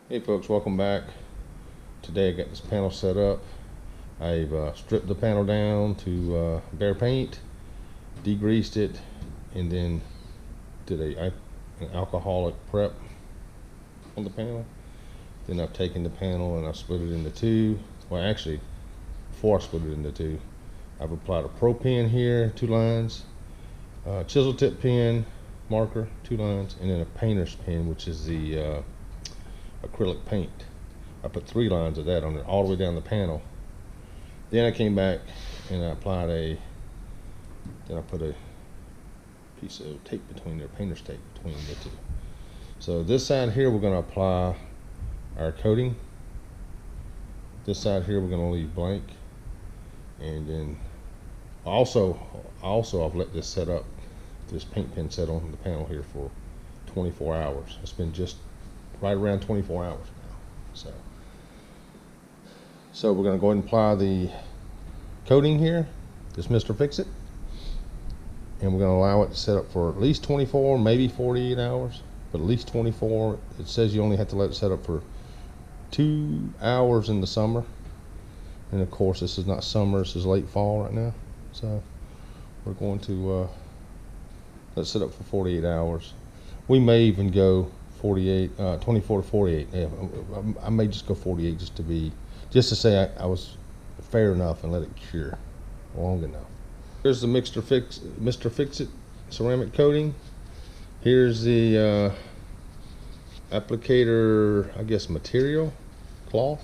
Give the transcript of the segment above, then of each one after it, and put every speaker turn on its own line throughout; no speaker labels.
Hey folks, welcome back. Today I got this panel set up. I've stripped the panel down to bare paint, degreased it, and then did an alcoholic prep on the panel. Then I've taken the panel and I've split it into two. Well, actually, before I split it into two, I've applied a pro pen here, 2 lines, chisel tip pen, marker, 2 lines, and then a painter's pen, which is the acrylic paint. I put 3 lines of that on it all the way down the panel. Then I came back and I applied then I put a piece of tape between there, painter's tape between the two. So this side here we're going to apply our coating. This side here we're going to leave blank. And then also I've let this set up, this paint pen set on the panel here for 24 hours. It's been just right around 24 hours now. So we're going to go ahead and apply the coating here, this Mr. Fix-It, and we're going to allow it to set up for at least 24, maybe 48 hours, but at least 24. It says you only have to let it set up for 2 hours in the summer, and of course this is not summer, this is late fall right now. So we're going to let it set up for 48 hours. We may even go 24 to 48. Yeah, I may just go 48 just to say I was fair enough and let it cure long enough. Here's the Mr. Fix-It ceramic coating. Here's the applicator, I guess, material, cloth.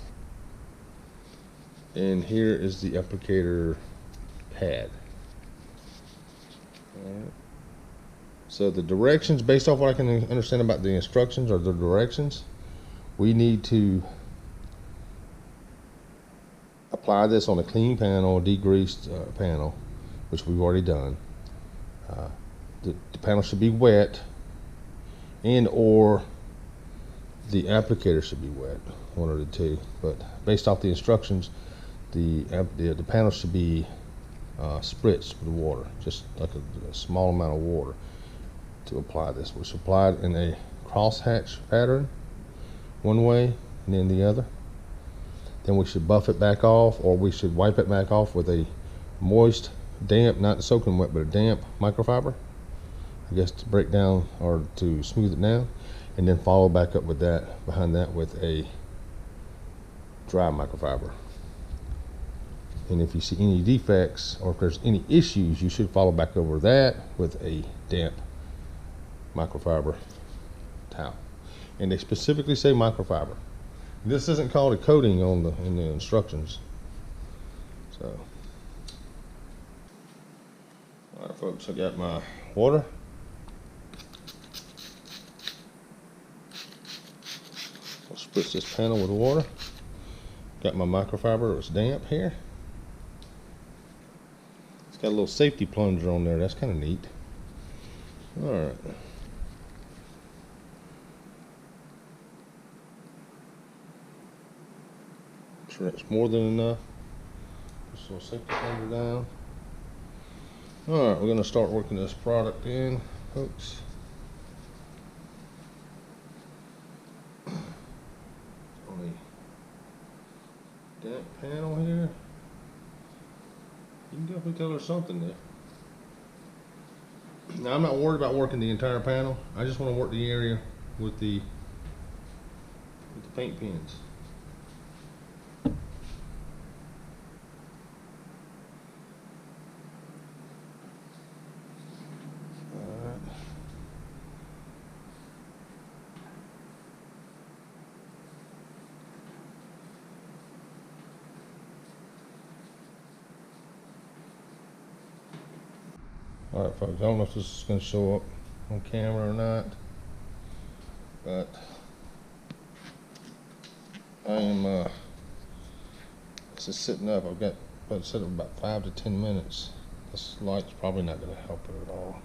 And here is the applicator pad. All right. So the directions, based off what I can understand about the instructions or the directions, we need to apply this on a clean panel, degreased panel, which we've already done. The panel should be wet, and or the applicator should be wet, one of the two. But based off the instructions, the panel should be spritzed with water, just like a small amount of water to apply this. We should apply it in a crosshatch pattern, one way and then the other. Then we should buff it back off, or we should wipe it back off with a moist, damp, not soaking wet, but a damp microfiber, I guess, to break down or to smooth it down, and then follow back up with that, behind that, with a dry microfiber. And if you see any defects or if there's any issues, you should follow back over that with a damp microfiber towel. And they specifically say microfiber. This isn't called a coating in the instructions. So, all right, folks, I got my water. I'll spritz this panel with water. Got my microfiber. It's damp here. It's got a little safety plunger on there. That's kind of neat. All right. Sure, it's more than enough. Just a little safety plunger down. All right, we're going to start working this product in, folks. On a damp panel here. You can definitely tell there's something there. Now, I'm not worried about working the entire panel. I just want to work the area with the paint pens. All right, folks, I don't know if this is going to show up on camera or not, but I am, this is sitting up. I've got it set up about 5 to 10 minutes. This light's probably not going to help it at all.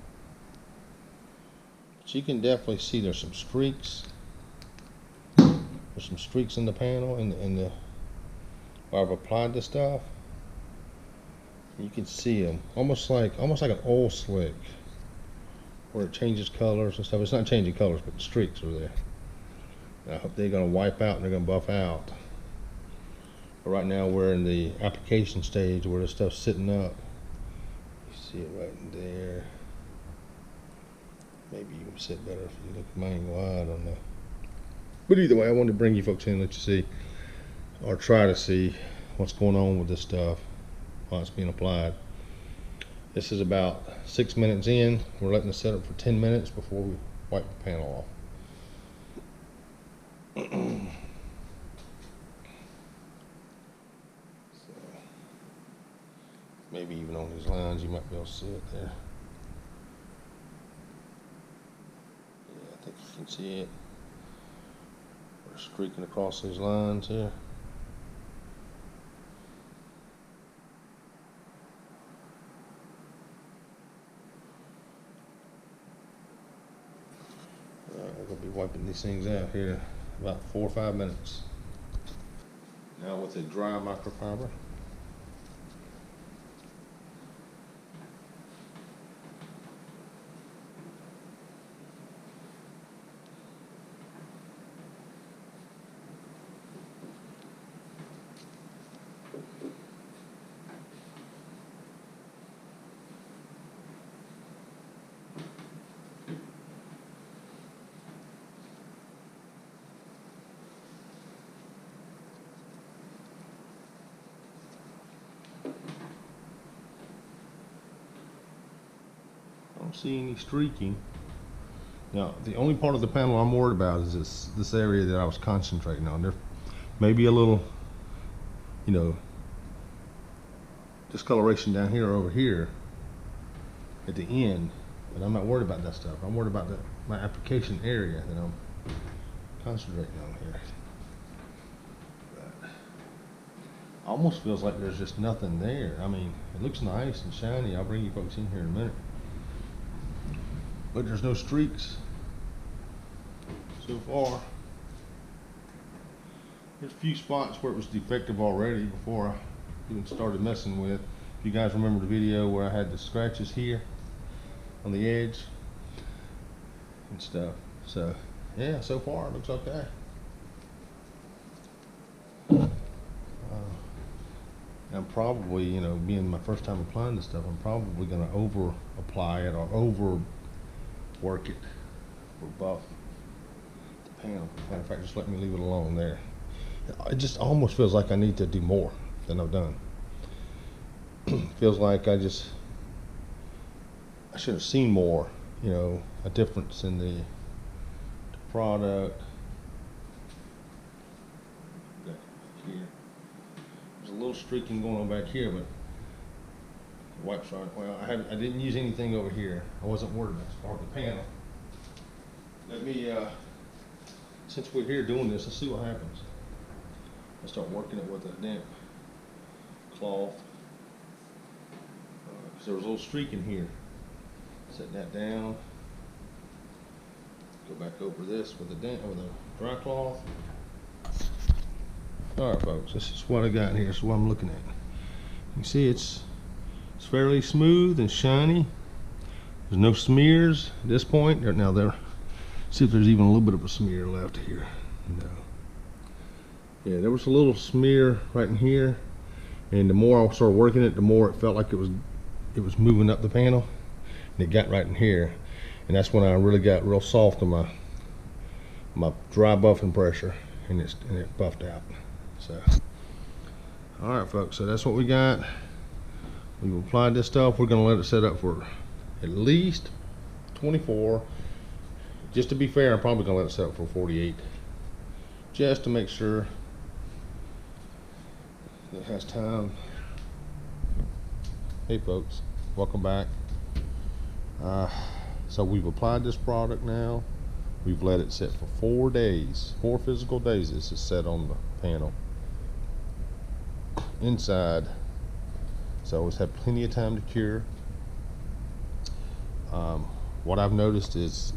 But you can definitely see there's some streaks. There's some streaks in the panel, where I've applied this stuff. You can see them almost like an oil slick, where it changes colors and stuff. It's not changing colors, but the streaks are there. I hope they're going to wipe out and they're going to buff out. But right now we're in the application stage where the stuff's sitting up. You see it right in there. Maybe you can sit better if you look at my angle. I don't know. But either way, I wanted to bring you folks in and let you see, or try to see, what's going on with this stuff while it's being applied. This is about 6 minutes in. We're letting it set up for 10 minutes before we wipe the panel off. So, maybe even on these lines you might be able to see it there. Yeah, I think you can see it. We're streaking across these lines here. We're going to be wiping these things out here in about 4 or 5 minutes. Now with a dry microfiber. I don't see any streaking. Now, the only part of the panel I'm worried about is this area that I was concentrating on. There may be a little, you know, discoloration down here or over here at the end, but I'm not worried about that stuff. I'm worried about my application area that I'm concentrating on here. But almost feels like there's just nothing there. I mean, it looks nice and shiny. I'll bring you folks in here in a minute. But there's no streaks so far. There's a few spots where it was defective already before I even started messing with. If you guys remember the video where I had the scratches here on the edge and stuff. So yeah, so far it looks okay. I'm probably, you know, being my first time applying this stuff, I'm probably going to over apply it or over work it or buff the panel. Matter of fact, just let me leave it alone there. It just almost feels like I need to do more than I've done. Feels like I should have seen more, you know, a difference in the product. Back here. There's a little streaking going on back here, but the wipes aren't. Well, I didn't use anything over here. I wasn't worried about as far as the panel. Let me, since we're here doing this, let's see what happens. I'll start working it with a damp cloth. Because there was a little streak in here. Set that down. Go back over this with a dry cloth. All right, folks, this is what I got here. This is what I'm looking at. You can see it's fairly smooth and shiny. There's no smears at this point. Now there, see if there's even a little bit of a smear left here. No. Yeah, there was a little smear right in here, and the more I started working it, the more it felt like it was moving up the panel, and it got right in here, and that's when I really got real soft on my dry buffing pressure, and it buffed out. So, all right, folks. So that's what we got. We've applied this stuff. We're gonna let it set up for at least 24. Just to be fair, I'm probably gonna let it set up for 48, just to make sure it has time. Hey folks, welcome back. So we've applied this product now. We've let it sit for 4 days, 4 physical days. This is set on the panel inside, so it's had plenty of time to cure. What I've noticed is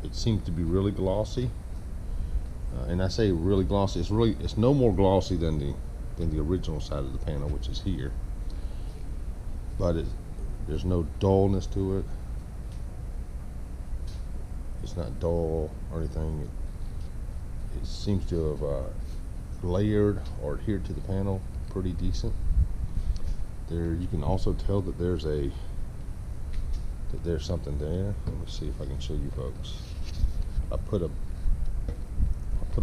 it seems to be really glossy, and I say really glossy. It's no more glossy than the original side of the panel, which is here, but there's no dullness to it. It's not dull or anything. it seems to have layered or adhered to the panel pretty decent. There, you can also tell that there's something there. Let me see if I can show you folks. I put a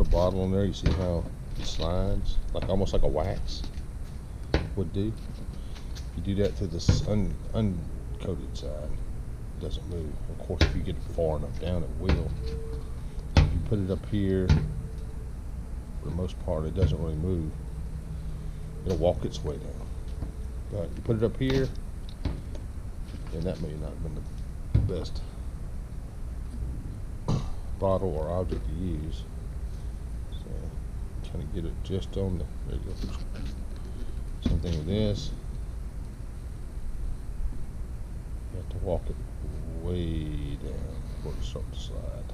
bottle on there. You see how it slides, like almost like a wax would do. If you do that to this uncoated side, it doesn't move. Of course, if you get it far enough down, it will. If you put it up here, for the most part, it doesn't really move. It'll walk its way down. But you put it up here, and that may not have been the best bottle or object to use. So, trying to get it just on the, there you go. Same thing with this. You have to walk it way down before it starts to slide.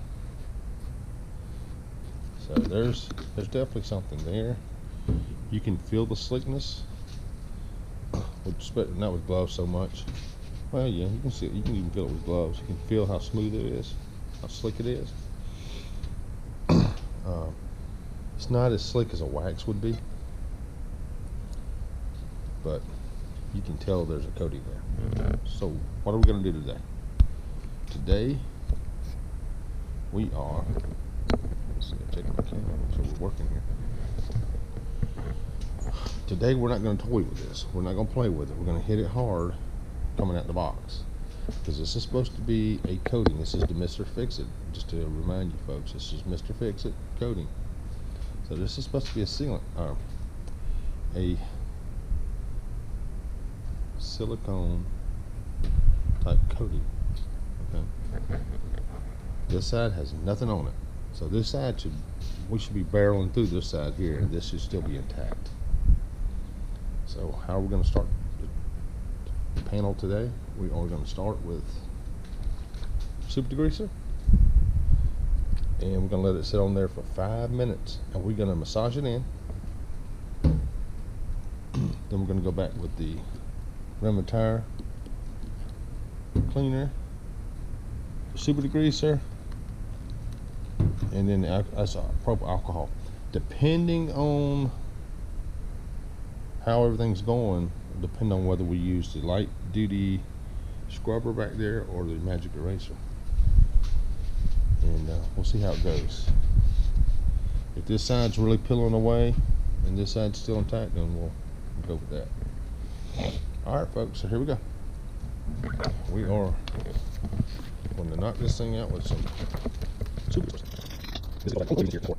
So there's definitely something there. You can feel the slickness, not with gloves so much. Well, yeah, you can see it. You can even feel it with gloves. You can feel how smooth it is, how slick it is. It's not as slick as a wax would be, but you can tell there's a coating there. So what are we going to do today? Today we are, let's see, I'm taking my camera, so we're working here. Today we're not going to toy with this. We're not going to play with it. We're going to hit it hard coming out the box, because this is supposed to be a coating. This is the Mr. Fix-It. Just to remind you folks, this is Mr. Fix-It coating. So this is supposed to be a sealant, a silicone type coating. Okay. This side has nothing on it, so this side we should be barreling through this side here, and this should still be intact. So how are we going to start the panel today? We are going to start with super degreaser, and we're going to let it sit on there for 5 minutes, and we're going to massage it in. Then we're going to go back with the rim and tire cleaner, super degreaser, and then propyl alcohol. Depending on how everything's going, depend on whether we use the light duty scrubber back there or the magic eraser, and we'll see how it goes. If this side's really peeling away and this side's still intact, then we'll go with that. All right, folks, so here we go. We are going to knock this thing out with some super. This is what I'm here for.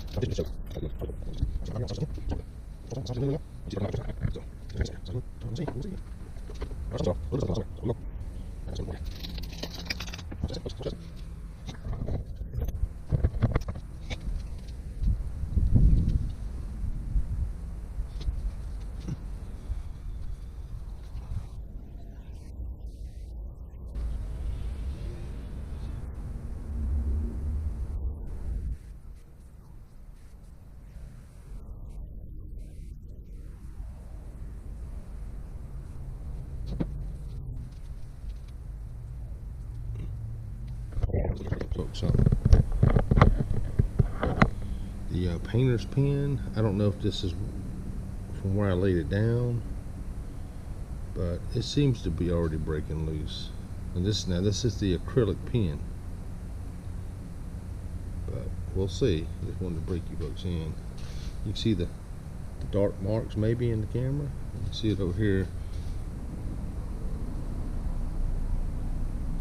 So the painter's pen, I don't know if this is from where I laid it down, but it seems to be already breaking loose. And this is the acrylic pen, but we'll see. Just wanted to break you folks in. You can see the dark marks maybe in the camera. You can see it over here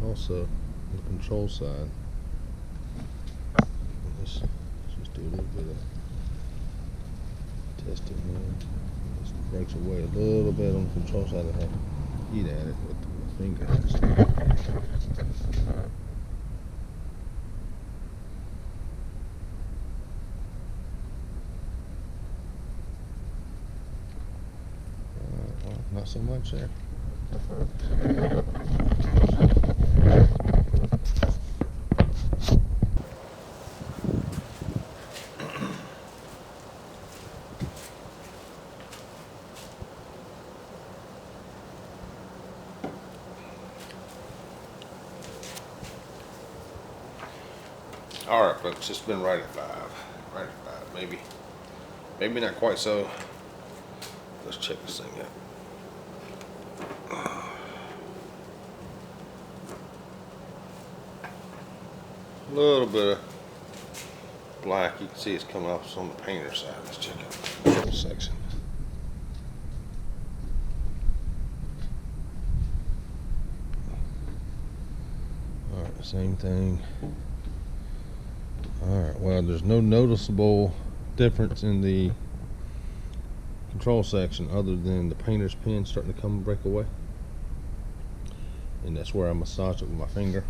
also on the control side. Let's just do a little bit of testing here. This breaks away a little bit on the control side. I have to eat at it with my fingers. Well, not so much there. All right, folks, it's been right at 5 maybe not quite so. Let's check this thing out. A little bit of black. You can see it's coming off on the painter side. Let's check out the section. Alright, same thing. Alright, well, there's no noticeable difference in the control section other than the painter's pen starting to come and break away. And that's where I massage it with my finger.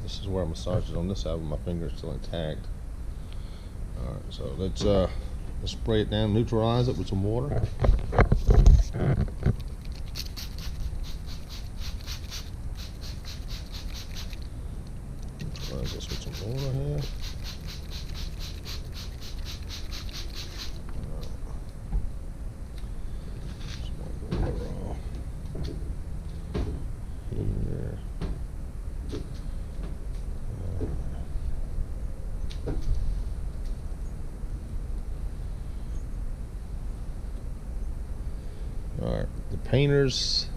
This is where I massage it on this side with my finger still intact. Alright, so let's spray it down, neutralize it with some water. Neutralize this with some water here. Alright, the painter's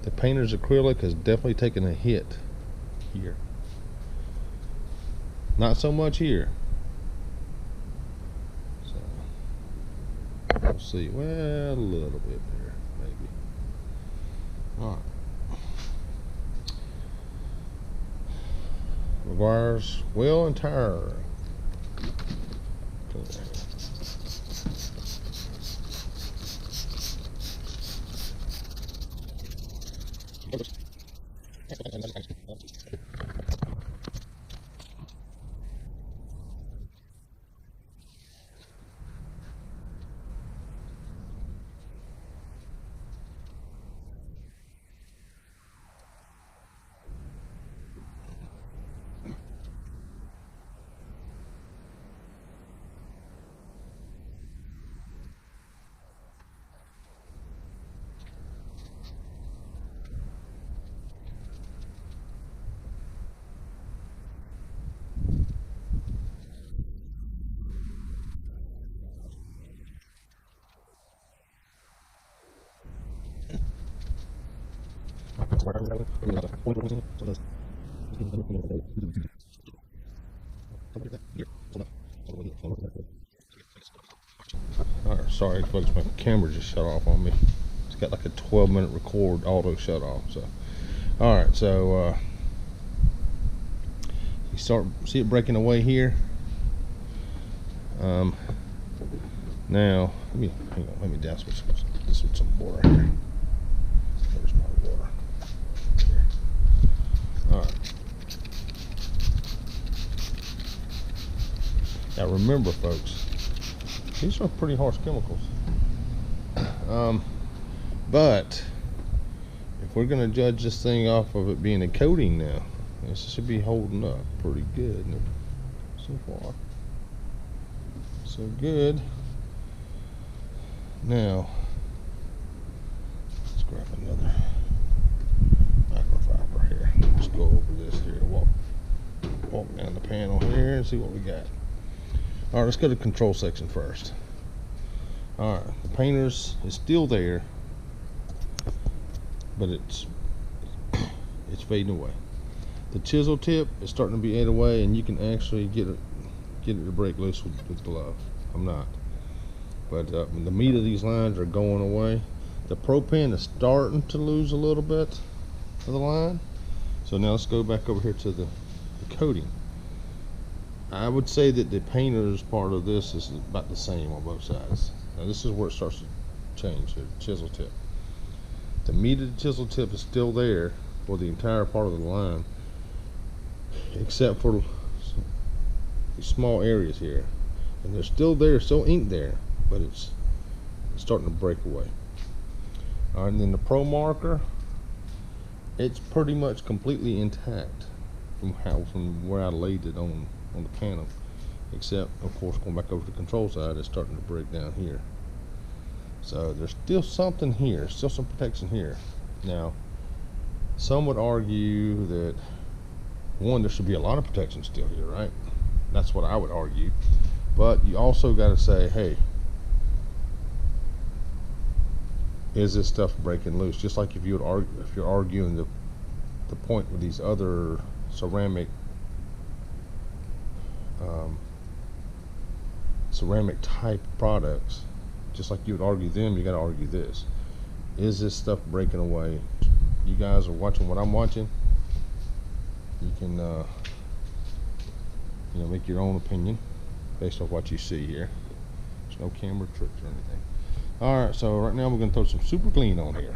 acrylic has definitely taken a hit here. Not so much here. So we'll see. Well, a little bit there, maybe. Alright. Requires wheel and tire. Alright, sorry folks, my camera just shut off on me. It's got like a 12-minute record auto shut off. So alright, so you see it breaking away here. Now let me douse this with some water here. There's my water. Here. Alright. Now remember folks, these are pretty harsh chemicals. But if we're going to judge this thing off of it being a coating now, this should be holding up pretty good so far. So good. Now, let's grab another microfiber here. Let's go over this here. Walk down the panel here and see what we got. Alright, let's go to the control section first. Alright, the painter's is still there, but it's fading away. The chisel tip is starting to be ate away, and you can actually get it to break loose with the glove. I'm not. But the meat of these lines are going away. The Pro Pen is starting to lose a little bit of the line. So now let's go back over here to the coating. I would say that the painter's part of this is about the same on both sides. Now this is where it starts to change, the chisel tip. The meat of the chisel tip is still there for the entire part of the line, except for these small areas here. And they're still there, still ink there, but it's starting to break away. All right, and then the Pro Marker, it's pretty much completely intact from where I laid it on the panel, except of course going back over to the control side, it's starting to break down here. So there's still something here, still some protection here. Now some would argue that one, there should be a lot of protection still here, right? That's what I would argue. But you also got to say, hey, is this stuff breaking loose? Just like if you would argue, if you're arguing the point with these other ceramic type products, just like you would argue them, you got to argue this. Is this stuff breaking away? You guys are watching what I'm watching. You can make your own opinion based off what you see here. There's no camera tricks or anything. All right, so right now we're going to throw some Super Clean on here.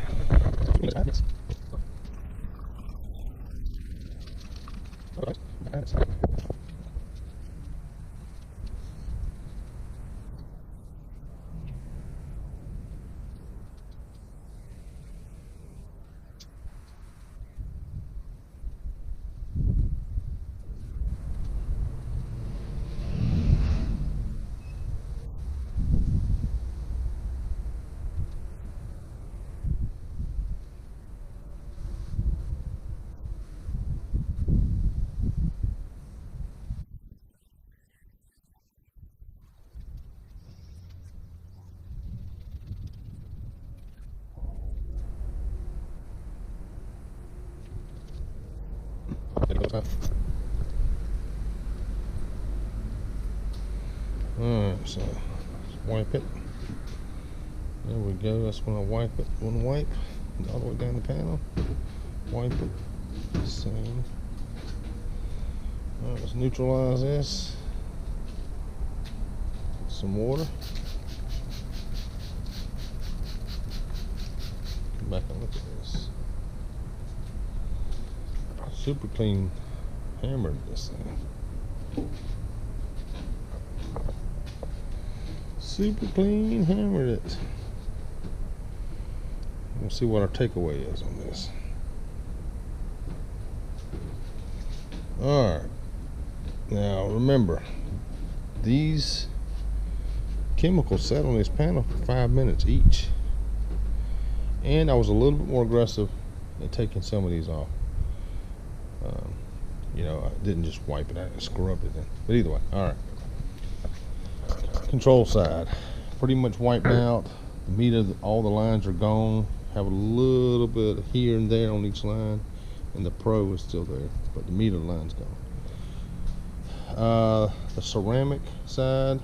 Alright, so wipe it. There we go. That's when I wipe it. One wipe all the way down the panel. Wipe it. Same. Alright, let's neutralize this. Get some water. Come back and look at this. Super Clean hammered this thing. Super Clean hammered it. We'll see what our takeaway is on this. Alright. Now remember, these chemicals sat on this panel for 5 minutes each. And I was a little bit more aggressive at taking some of these off. I didn't just wipe it out and scrub it in. But either way, alright. Control side. Pretty much wiped out. The meat of all the lines are gone. Have a little bit here and there on each line. And the Pro is still there. But the meat of the line's gone. The ceramic side.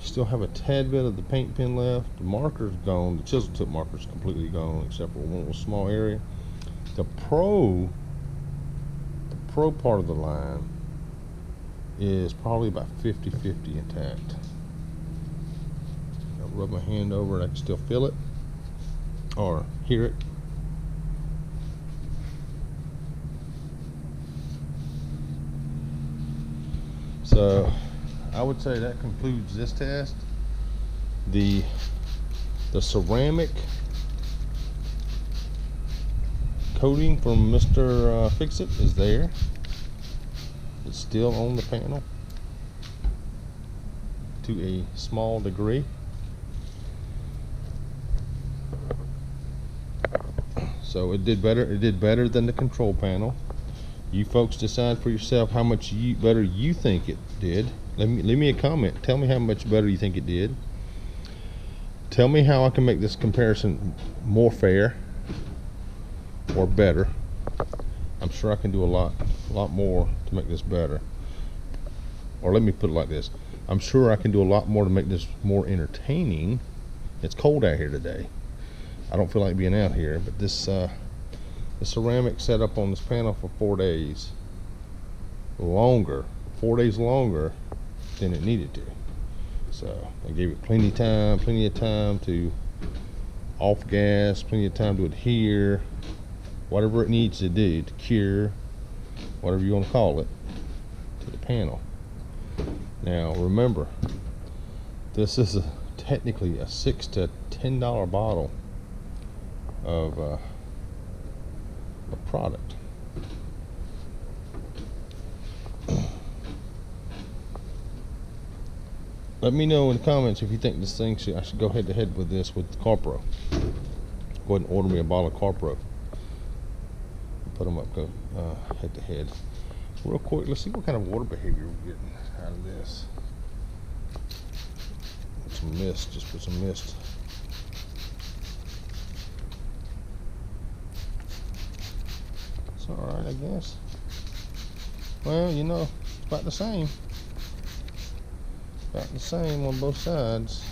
Still have a tad bit of the paint pen left. The marker's gone. The chisel tip marker's completely gone except for one little small area. The Pro part of the line is probably about 50-50 intact. I'll rub my hand over it. I can still feel it or hear it. So I would say that concludes this test. The ceramic coating from Mr. Fix-It is there. It's still on the panel to a small degree. So it did better. It did better than the control panel. You folks decide for yourself how much better you think it did. Leave me a comment. Tell me how much better you think it did. Tell me how I can make this comparison more fair or better. I'm sure I can do a lot more to make this better. Or let me put it like this. I'm sure I can do a lot more to make this more entertaining. It's cold out here today. I don't feel like being out here, but this the ceramic sat up on this panel for 4 days. 4 days longer than it needed to. So I gave it plenty of time to off gas, plenty of time to adhere, whatever it needs to do to cure, whatever you want to call it, to the panel. Now remember, this is technically a $6 to $10 bottle of a product. Let me know in the comments if you think this thing I should go head to head with this with CarPro. Go ahead and order me a bottle of CarPro. Put them up head to head. Real quick, let's see what kind of water behavior we're getting out of this. some mist. Just put some mist. It's alright, I guess. Well, you know, it's about the same. About the same on both sides.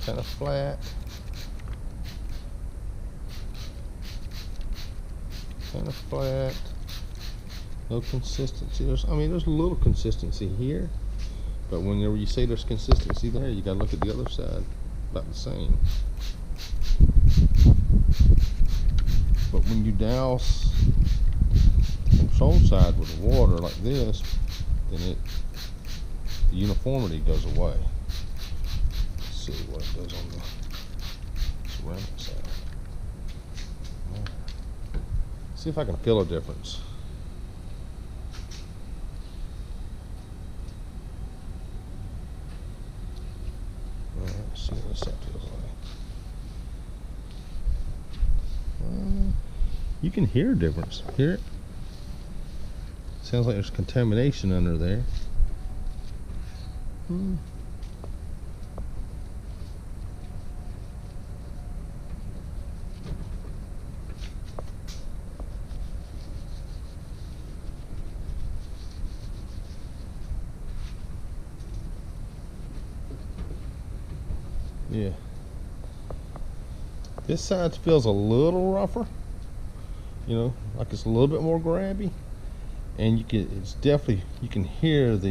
Kind of flat. Kind of flat. No consistency. There's a little consistency here, but whenever you say there's consistency there, you gotta look at the other side. About the same. But when you douse the control side with water like this, then the uniformity goes away. Let's see what it does on the ceramic side. See if I can feel a difference. Let's see what this side feels like. You can hear a difference. Hear it? Sounds like there's contamination under there. Yeah. This side feels a little rougher. You know, like it's a little bit more grabby. And you can hear the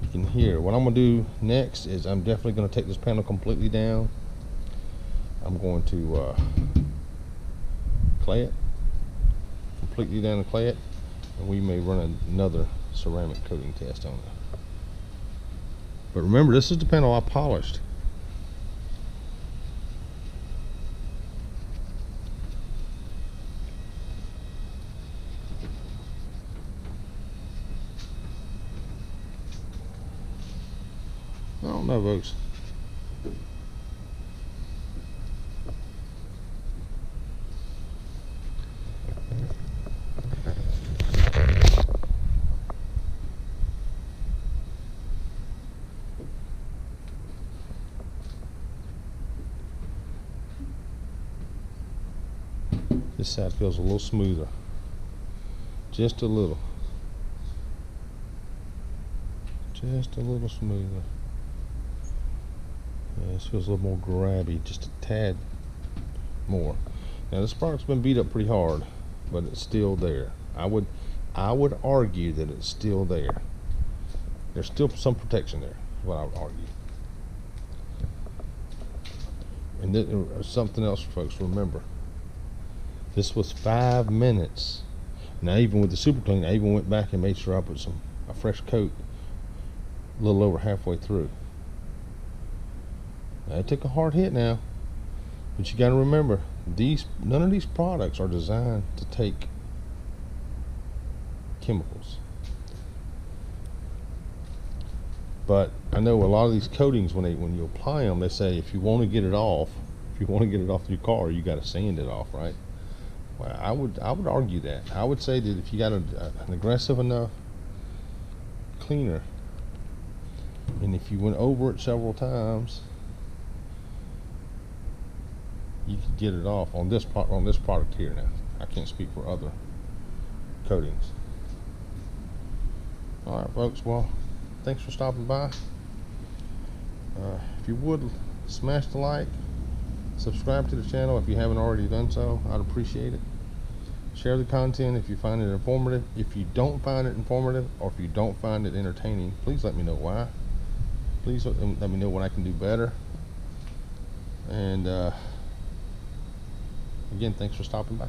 you can hear. What I'm gonna do next is I'm definitely gonna take this panel completely down. I'm going to clay it completely down and clay it, and we may run another ceramic coating test on it. But remember, this is the panel I polished. I don't know, folks. This side feels a little smoother. Just a little. Just a little smoother. Yeah, this feels a little more grabby, just a tad more. Now this product's been beat up pretty hard, but it's still there. I would argue that it's still there. There's still some protection there, is what I would argue. And then something else, folks, remember. This was 5 minutes. Now even with the super clean, I even went back and made sure I put a fresh coat a little over halfway through. Now, it took a hard hit now, but you got to remember, none of these products are designed to take chemicals. But I know a lot of these coatings, when you apply them, they say if you want to get it off, your car, you got to sand it off, right? Well, I would argue that. I would say that if you got an aggressive enough cleaner, and if you went over it several times, you could get it off on this product here. Now I can't speak for other coatings. All right, folks, well, thanks for stopping by. If you would, smash the like, subscribe to the channel if you haven't already done so. I'd appreciate it. Share the content if you find it informative. If you don't find it informative, or if you don't find it entertaining, please let me know why. Please let me know what I can do better. And again, thanks for stopping by.